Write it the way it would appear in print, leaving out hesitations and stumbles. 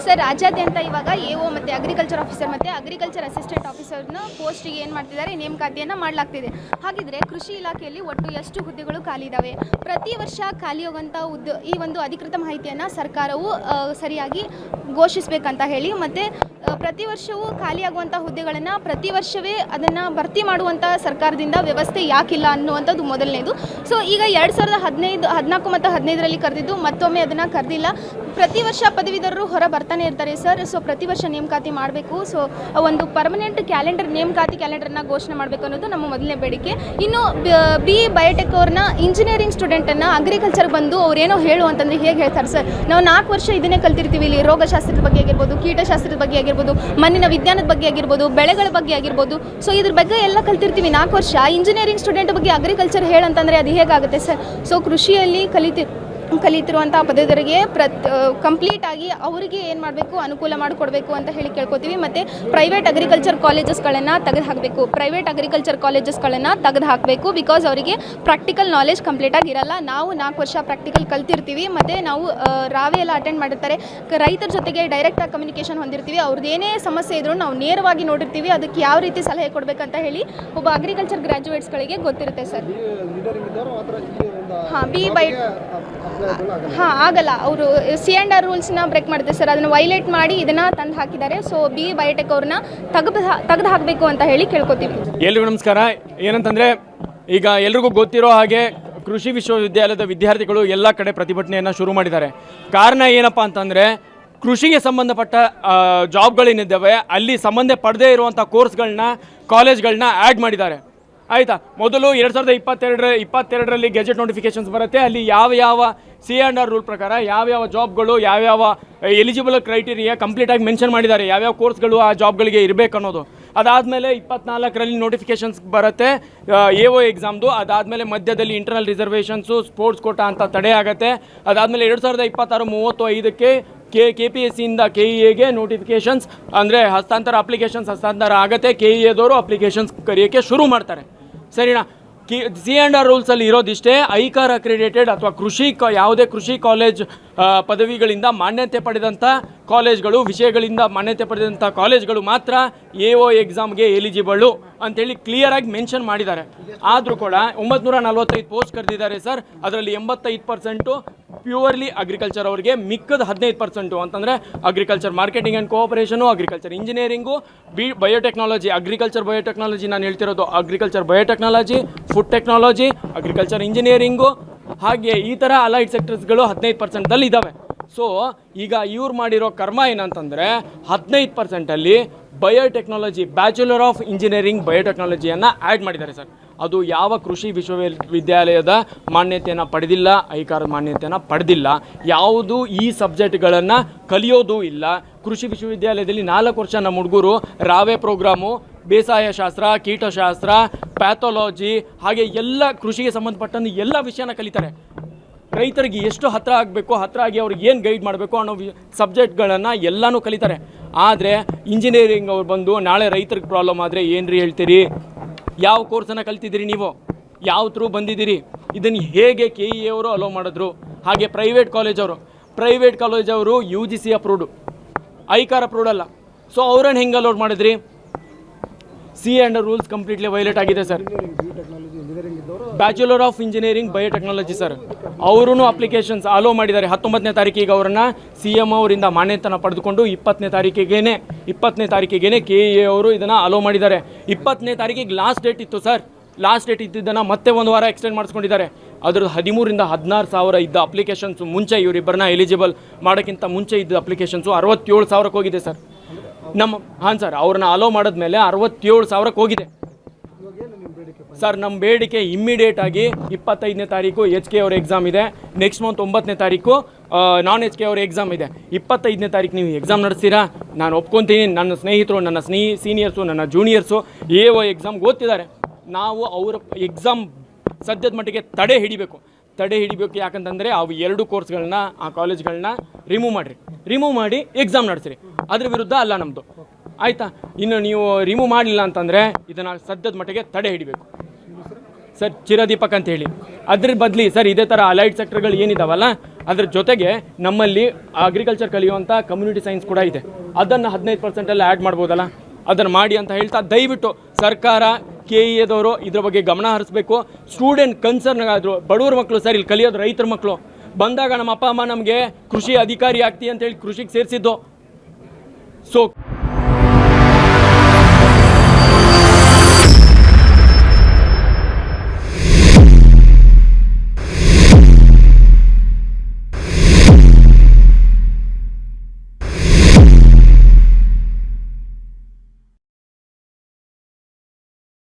Sir ರಾಜ್ಯಾದ್ಯಂತ ಇವಾಗ AO ಮತ್ತು ಅಗ್ರಿಕಲ್ಚರ್ ಆಫೀಸರ್ ಮತ್ತು ಅಗ್ರಿಕಲ್ಚರ್ ಅಸಿಸ್ಟೆಂಟ್ ಆಫೀಸರ್ನ ಪೋಸ್ಟಿಗೆ ಏನು ಮಾಡ್ತಿದ್ದಾರೆ ನೇಮಕಾತಿಯನ್ನು ಮಾಡಲಾಗ್ತಿದೆ. ಹಾಗಿದ್ರೆ ಕೃಷಿ ಇಲಾಖೆಯಲ್ಲಿ ಒಟ್ಟು ಎಷ್ಟು ಹುದ್ದೆಗಳು ಖಾಲಿ ಇದ್ದಾವೆ? ಪ್ರತಿ ವರ್ಷ ಖಾಲಿ ಹೋಗುವಂಥ ಈ ಒಂದು ಅಧಿಕೃತ ಮಾಹಿತಿಯನ್ನು ಸರ್ಕಾರವು ಸರಿಯಾಗಿ ಘೋಷಿಸಬೇಕಂತ ಹೇಳಿ, ಮತ್ತು ಪ್ರತಿ ವರ್ಷವೂ ಖಾಲಿಯಾಗುವಂಥ ಹುದ್ದೆಗಳನ್ನು ಪ್ರತಿ ವರ್ಷವೇ ಅದನ್ನು ಭರ್ತಿ ಮಾಡುವಂಥ ಸರ್ಕಾರದಿಂದ ವ್ಯವಸ್ಥೆ ಯಾಕಿಲ್ಲ ಅನ್ನುವಂಥದ್ದು ಮೊದಲನೇದು. ಸೊ ಈಗ 2014 ಮತ್ತು 15ರಲ್ಲಿ ಕರೆದಿದ್ದು, ಮತ್ತೊಮ್ಮೆ ಅದನ್ನು ಕರೆದಿಲ್ಲ. ಪ್ರತಿ ವರ್ಷ ಪದವೀಧರರು ಹೊರ ಬರ್ತಾನೆ ಇರ್ತಾರೆ ಸರ್. ಸೊ ಪ್ರತಿ ವರ್ಷ ನೇಮಕಾತಿ ಮಾಡಬೇಕು. ಸೊ ಒಂದು ಪರ್ಮನೆಂಟ್ ನೇಮಕಾತಿ ಕ್ಯಾಲೆಂಡರ್ನ ಘೋಷಣೆ ಮಾಡಬೇಕು ಅನ್ನೋದು ನಮ್ಮ ಮೊದಲನೇ ಬೇಡಿಕೆ. ಇನ್ನು ಬಿ ಬಯೋಟೆಕ್ ಅವ್ರನ್ನ ಇಂಜಿನಿಯರಿಂಗ್ ಸ್ಟೂಡೆಂಟನ್ನು ಅಗ್ರಿಕಲ್ಚರ್ಗೆ ಬಂದು ಅವ್ರೇನೋ ಹೇಳು ಅಂತಂದರೆ ಹೇಗೆ ಹೇಳ್ತಾರೆ ಸರ್? ನಾವು 4 ವರ್ಷ ಇದನ್ನೇ ಕಲ್ತಿರ್ತೀವಿ. ಇಲ್ಲಿ ರೋಗಶಾಸ್ತ್ರದ ಬಗ್ಗೆ ಆಗಿರ್ಬೋದು, ಕೀಟಶಾಸ್ತ್ರದ ಬಗ್ಗೆ ಆಗಿರ್ಬೋದು, ಮಣ್ಣಿನ ವಿಜ್ಞಾನದ ಬಗ್ಗೆ ಆಗಿರ್ಬೋದು, ಬೆಳೆಗಳ ಬಗ್ಗೆ ಆಗಿರ್ಬೋದು. ಸೊ ಇದ್ರ ಬಗ್ಗೆ ಎಲ್ಲ ಕಲ್ತಿರ್ತೀವಿ 4 ವರ್ಷ. ಇಂಜಿನಿಯರಿಂಗ್ ಸ್ಟೂಡೆಂಟ್ ಬಗ್ಗೆ ಅಗ್ರಿಕಲ್ಚರ್ ಹೇಳಂತಂದರೆ ಅದು ಹೇಗಾಗುತ್ತೆ ಸರ್? ಸೊ ಕೃಷಿಯಲ್ಲಿ ಕಲಿತಿರುವಂಥ ಪದವೀಧರಿಗೆ ಕಂಪ್ಲೀಟಾಗಿ ಅವರಿಗೆ ಏನು ಮಾಡಬೇಕು, ಅನುಕೂಲ ಮಾಡಿಕೊಡ್ಬೇಕು ಅಂತ ಹೇಳಿ ಕೇಳ್ಕೊತೀವಿ. ಮತ್ತು ಪ್ರೈವೇಟ್ ಅಗ್ರಿಕಲ್ಚರ್ ಕಾಲೇಜಸ್ಗಳನ್ನು ತೆಗೆದು ಹಾಕಬೇಕು. ಬಿಕಾಸ್ ಅವರಿಗೆ ಪ್ರಾಕ್ಟಿಕಲ್ ನಾಲೆಜ್ ಕಂಪ್ಲೀಟಾಗಿ ಇರಲ್ಲ. ನಾವು 4 ವರ್ಷ ಪ್ರಾಕ್ಟಿಕಲ್ ಕಲ್ತಿರ್ತೀವಿ, ಮತ್ತು ನಾವು ರಾವೆ ಎಲ್ಲ ಅಟೆಂಡ್ ಮಾಡಿರ್ತಾರೆ. ರೈತರ ಜೊತೆಗೆ ಡೈರೆಕ್ಟಾಗಿ ಕಮ್ಯುನಿಕೇಷನ್ ಹೊಂದಿರ್ತೀವಿ. ಅವ್ರದ್ದು ಏನೇ ಸಮಸ್ಯೆ ಇದ್ರೂ ನಾವು ನೇರವಾಗಿ ನೋಡಿರ್ತೀವಿ. ಅದಕ್ಕೆ ಯಾವ ರೀತಿ ಸಲಹೆ ಕೊಡಬೇಕಂತ ಹೇಳಿ ಒಬ್ಬ ಅಗ್ರಿಕಲ್ಚರ್ ಗ್ರ್ಯಾಜುಯೇಟ್ಸ್ಗಳಿಗೆ ಗೊತ್ತಿರುತ್ತೆ ಸರ್. ಆಗಲ್ಲ. ಅವರು C&R ರೂಲ್ಸ್ನ ಬ್ರೇಕ್ ಮಾಡಿದೆ ಸರ್. ಅದನ್ನು ವೈಲೇಟ್ ಮಾಡಿ ಇದನ್ನು ತಂದು ಹಾಕಿದ್ದಾರೆ. ಸೊ ಬಿ ಬಯೋಟೆಕ್ ಅವ್ರನ್ನ ತೆಗೆದು ಹಾಕಬೇಕು ಅಂತ ಹೇಳಿ ಕೇಳ್ಕೊತೀವಿ. ಎಲ್ರಿಗೂ ನಮಸ್ಕಾರ. ಏನಂತಂದರೆ, ಈಗ ಎಲ್ರಿಗೂ ಗೊತ್ತಿರೋ ಹಾಗೆ ಕೃಷಿ ವಿಶ್ವವಿದ್ಯಾಲಯದ ವಿದ್ಯಾರ್ಥಿಗಳು ಎಲ್ಲ ಕಡೆ ಪ್ರತಿಭಟನೆಯನ್ನು ಶುರು ಮಾಡಿದ್ದಾರೆ. ಕಾರಣ ಏನಪ್ಪ ಅಂತಂದರೆ, ಕೃಷಿಗೆ ಸಂಬಂಧಪಟ್ಟ ಜಾಬ್ಗಳೇನಿದ್ದಾವೆ ಅಲ್ಲಿ ಸಂಬಂಧ ಪಡದೇ ಇರುವಂಥ ಕೋರ್ಸ್ಗಳನ್ನ, ಕಾಲೇಜ್ಗಳನ್ನ ಆ್ಯಡ್ ಮಾಡಿದ್ದಾರೆ. ಆಯಿತಾ? ಮೊದಲು 2022ರಲ್ಲಿ ಗೆಜೆಟ್ ನೋಟಿಫಿಕೇಷನ್ಸ್ ಬರುತ್ತೆ. ಅಲ್ಲಿ ಯಾವ C&R ರೂಲ್ ಪ್ರಕಾರ ಯಾವ್ಯಾವ ಜಾಬ್ಗಳು, ಯಾವ್ಯಾವ ಎಲಿಜಿಬಲ್ ಕ್ರೈಟೀರಿಯಾ ಕಂಪ್ಲೀಟಾಗಿ ಮೆನ್ಷನ್ ಮಾಡಿದ್ದಾರೆ, ಯಾವ್ಯಾವ ಕೋರ್ಸ್ಗಳು ಆ ಜಾಬ್ಗಳಿಗೆ ಇರಬೇಕು ಅನ್ನೋದು. ಅದಾದಮೇಲೆ 24ರಲ್ಲಿ ನೋಟಿಫಿಕೇಷನ್ಸ್ ಬರುತ್ತೆ AO ಎಕ್ಸಾಮ್ದು. ಅದಾದಮೇಲೆ ಮಧ್ಯದಲ್ಲಿ ಇಂಟರ್ನಲ್ ರಿಸರ್ವೇಷನ್ಸು, ಸ್ಪೋರ್ಟ್ಸ್ ಕೋಟಾ ಅಂತ ತಡೆ ಆಗುತ್ತೆ. ಅದಾದಮೇಲೆ 2026-35ಕ್ಕೆ KPSCಯಿಂದ KEAಗೆ ನೋಟಿಫಿಕೇಷನ್ಸ್ ಅಂದರೆ ಹಸ್ತಾಂತರ ಆಗುತ್ತೆ. KEAದವರು ಅಪ್ಲಿಕೇಶನ್ಸ್ ಕರೆಯೋಕ್ಕೆ ಶುರು ಮಾಡ್ತಾರೆ. ಸರಿನಾ? C&R ರೂಲ್ಸಲ್ಲಿ ಇರೋದಿಷ್ಟೇ. ಐಕಾರ್ ಅಕ್ರಿಡೇಟೆಡ್ ಅಥವಾ ಯಾವುದೇ ಕೃಷಿ ಕಾಲೇಜ್ ಪದವಿಗಳಿಂದ ಮಾನ್ಯತೆ ಪಡೆದಂಥ ಕಾಲೇಜ್ಗಳು, ವಿಷಯಗಳಿಂದ ಮಾನ್ಯತೆ ಪಡೆದಂಥ ಕಾಲೇಜ್ಗಳು ಮಾತ್ರ AO ಎಕ್ಸಾಮ್ಗೆ ಎಲಿಜಿಬಲ್ಲು ಅಂಥೇಳಿ ಕ್ಲಿಯರಾಗಿ ಮೆನ್ಷನ್ ಮಾಡಿದ್ದಾರೆ. ಆದರೂ ಕೂಡ 945 ಪೋಸ್ಟ್ ಕರೆದಿದ್ದಾರೆ ಸರ್. ಅದರಲ್ಲಿ 85% ಪ್ಯೂರ್ಲಿ ಅಗ್ರಿಕಲ್ಚರ್ ಅವ್ರಿಗೆ, ಮಿಕ್ಕದ 15% ಅಂತಂದರೆ agriculture marketing and cooperation, agriculture engineering, biotechnology, agriculture biotechnology ನಾನು ಹೇಳ್ತಿರೋದು, agriculture biotechnology, food technology, agriculture engineering, ಹಾಗೆ ಈ ಥರ ಅಲೈಡ್ ಸೆಕ್ಟರ್ಸ್ಗಳು 15%ದಲ್ಲಿ ಇದ್ದಾವೆ. ಸೊ ಈಗ ಇವ್ರು ಮಾಡಿರೋ ಕರ್ಮ ಏನಂತಂದರೆ, 15%ಅಲ್ಲಿ ಬಯೋಟೆಕ್ನಾಲಜಿ, ಬ್ಯಾಚುಲರ್ ಆಫ್ ಇಂಜಿನಿಯರಿಂಗ್ ಬಯೋಟೆಕ್ನಾಲಜಿಯನ್ನು ಆ್ಯಡ್ ಮಾಡಿದ್ದಾರೆ ಸರ್. ಅದು ಯಾವ ಕೃಷಿ ವಿಶ್ವವಿದ್ಯಾಲಯದ ಮಾನ್ಯತೆಯನ್ನು ಪಡೆದಿಲ್ಲ, ಐಕಾರದ ಮಾನ್ಯತೆಯನ್ನು ಪಡೆದಿಲ್ಲ. ಯಾವುದು ಈ ಸಬ್ಜೆಕ್ಟ್ಗಳನ್ನು ಕಲಿಯೋದು ಇಲ್ಲ. ಕೃಷಿ ವಿಶ್ವವಿದ್ಯಾಲಯದಲ್ಲಿ 4 ವರ್ಷ ನಮ್ಮ ಹುಡುಗರು ರಾವೆ ಪ್ರೋಗ್ರಾಮು, ಬೇಸಾಯ ಶಾಸ್ತ್ರ, ಕೀಟಶಾಸ್ತ್ರ, ಪ್ಯಾಥಾಲಜಿ, ಹಾಗೆ ಎಲ್ಲ ಕೃಷಿಗೆ ಸಂಬಂಧಪಟ್ಟಂತೆ ಎಲ್ಲ ವಿಷಯನ ಕಲಿತಾರೆ. ರೈತರಿಗೆ ಎಷ್ಟು ಹತ್ತಿರ ಆಗಬೇಕು, ಹತ್ತಿರ ಆಗಿ ಅವ್ರಿಗೆ ಏನು ಗೈಡ್ ಮಾಡಬೇಕು ಅನ್ನೋ ಸಬ್ಜೆಕ್ಟ್ಗಳನ್ನು ಎಲ್ಲನೂ ಕಲಿತಾರೆ. ಆದರೆ ಇಂಜಿನಿಯರಿಂಗ್ ಅವ್ರು ಬಂದು ನಾಳೆ ರೈತರಿಗೆ ಪ್ರಾಬ್ಲಮ್ ಆದರೆ ಏನ್ರಿ ಹೇಳ್ತೀರಿ? ಯಾವ ಕೋರ್ಸನ್ನು ಕಲ್ತಿದ್ದೀರಿ ನೀವು? ಯಾವ ಥ್ರೂ ಬಂದಿದ್ದೀರಿ? ಇದನ್ನು ಹೇಗೆ KEA ಅವರು ಅಲೋ ಮಾಡಿದ್ರು? ಹಾಗೆ ಪ್ರೈವೇಟ್ ಕಾಲೇಜವರು UGC ಅಪ್ರೂವ್ಡು, ಐಕಾರ್ ಅಪ್ರೂವ್ಡ್ ಅಲ್ಲ. ಸೊ ಅವ್ರನ್ನ ಹೆಂಗೆ ಅಲೋಡ್ ಮಾಡಿದ್ರಿ? C&R ರೂಲ್ಸ್ ಕಂಪ್ಲೀಟ್ಲಿ ವೈಲೇಟ್ ಆಗಿದೆ sir. Bachelor of engineering biotechnology sir, ಅವರೂ ಅಪ್ಲಿಕೇಶನ್ಸ್ ಅಲೋ ಮಾಡಿದ್ದಾರೆ. 19ನೇ ತಾರೀಕಿಗೆ ಅವರನ್ನು CM ಅವರಿಂದ ಮಾನ್ಯತೆಯನ್ನು ಪಡೆದುಕೊಂಡು 20ನೇ ತಾರೀಕಿಗೆ KEA ಅವರು ಇದನ್ನು ಅಲೋ ಮಾಡಿದ್ದಾರೆ. 20ನೇ ತಾರೀಕಿಗೆ ಲಾಸ್ಟ್ ಡೇಟ್ ಇತ್ತು ಸರ್. ಲಾಸ್ಟ್ ಡೇಟ್ ಇದ್ದಿದ್ದನ್ನು ಮತ್ತೆ 1 ವಾರ ಎಕ್ಸ್ಟೆಂಡ್ ಮಾಡಿಸ್ಕೊಂಡಿದ್ದಾರೆ. ಅದ್ರದ್ದು 13,000-16,000 ಇದ್ದ ಅಪ್ಲಿಕೇಶನ್ಸು ಮುಂಚೆ ಇವರಿಬ್ಬರನ್ನ ಎಲಿಜಿಬಲ್ ಮಾಡೋಕ್ಕಿಂತ ಮುಂಚೆ ಇದ್ದ ಅಪ್ಲಿಕೇಶನ್ಸು 67,000ಕ್ಕೆ ಹೋಗಿದೆ ಸರ್. ಹಾಂ ಸರ್, ಅವ್ರನ್ನ ಅಲೋ ಮಾಡಿದ್ಮೇಲೆ 67,000ಕ್ಕೆ ಹೋಗಿದೆ ಸರ್. ನಮ್ಮ ಬೇಡಿಕೆ ಇಮ್ಮಿಡಿಯೇಟ್ ಆಗಿ 25ನೇ ತಾರೀಕು HK ಅವ್ರ ಎಕ್ಸಾಮ್ ಇದೆ. ನೆಕ್ಸ್ಟ್ ಮಂತ್ 9ನೇ ತಾರೀಕು ನಾನ್ HK ಅವ್ರ ಎಕ್ಸಾಮ್ ಇದೆ. 25ನೇ ತಾರೀಕು ನೀವು ಎಕ್ಸಾಮ್ ನಡೆಸ್ತೀರಾ? ನಾನು ಒಪ್ಕೊತೀನಿ. ನನ್ನ ಸ್ನೇಹಿತರು, ನನ್ನ ಸೀನಿಯರ್ಸು, ನನ್ನ ಜೂನಿಯರ್ಸು AO ಎಕ್ಸಾಮ್ಗೆ ಓದ್ತಿದ್ದಾರೆ. ನಾವು ಅವ್ರ ಎಕ್ಸಾಮ್ ಸದ್ಯದ ಮಟ್ಟಿಗೆ ತಡೆ ಹಿಡಿಬೇಕು. ಯಾಕಂತಂದರೆ ಅವು 2 ಕೋರ್ಸ್ಗಳನ್ನ, ಆ ಕಾಲೇಜ್ಗಳನ್ನ ರಿಮೂವ್ ಮಾಡಿ ಎಕ್ಸಾಮ್ ನಡೆಸಿರಿ. ಅದ್ರ ವಿರುದ್ಧ ಅಲ್ಲ ನಮ್ಮದು. ಆಯಿತಾ? ಇನ್ನು ನೀವು ರಿಮೂವ್ ಮಾಡಲಿಲ್ಲ ಅಂತಂದರೆ ಇದನ್ನು ಸದ್ಯದ ಮಟ್ಟಿಗೆ ತಡೆ ಹಿಡಿಬೇಕು. ಸರ್ ಚಿರದೀಪಕ್ ಅಂತ ಹೇಳಿ. ಅದ್ರ ಬದಲಿ ಸರ್ ಇದೇ ಥರ ಅಲೈಡ್ ಸೆಕ್ಟರ್ಗಳು ಏನಿದಾವಲ್ಲ ಅದ್ರ ಜೊತೆಗೆ ನಮ್ಮಲ್ಲಿ ಅಗ್ರಿಕಲ್ಚರ್ ಕಲಿಯುವಂಥ ಕಮ್ಯುನಿಟಿ ಸೈನ್ಸ್ ಕೂಡ ಇದೆ, ಅದನ್ನು 15% ಆ್ಯಡ್ ಮಾಡ್ಬೋದಲ್ಲ, ಅದನ್ನು ಮಾಡಿ ಅಂತ ಹೇಳ್ತಾ ದಯವಿಟ್ಟು ಸರ್ಕಾರ KEAದವರು ಇದ್ರ ಬಗ್ಗೆ ಗಮನ ಹರಿಸ್ಬೇಕು. ಸ್ಟೂಡೆಂಟ್ ಕನ್ಸರ್ನ್ ಆದರು, ಬಡವ್ರ ಮಕ್ಕಳು ಸರ್ ಇಲ್ಲಿ ಕಲಿಯೋದು ರೈತರ ಮಕ್ಕಳು. ಬಂದಾಗ ನಮ್ಮ ಅಪ್ಪ ಅಮ್ಮ ನಮಗೆ ಕೃಷಿ ಅಧಿಕಾರಿ ಆಗ್ತಿ ಅಂತೇಳಿ ಕೃಷಿಗೆ ಸೇರಿಸಿದ್ದು. ಸೊ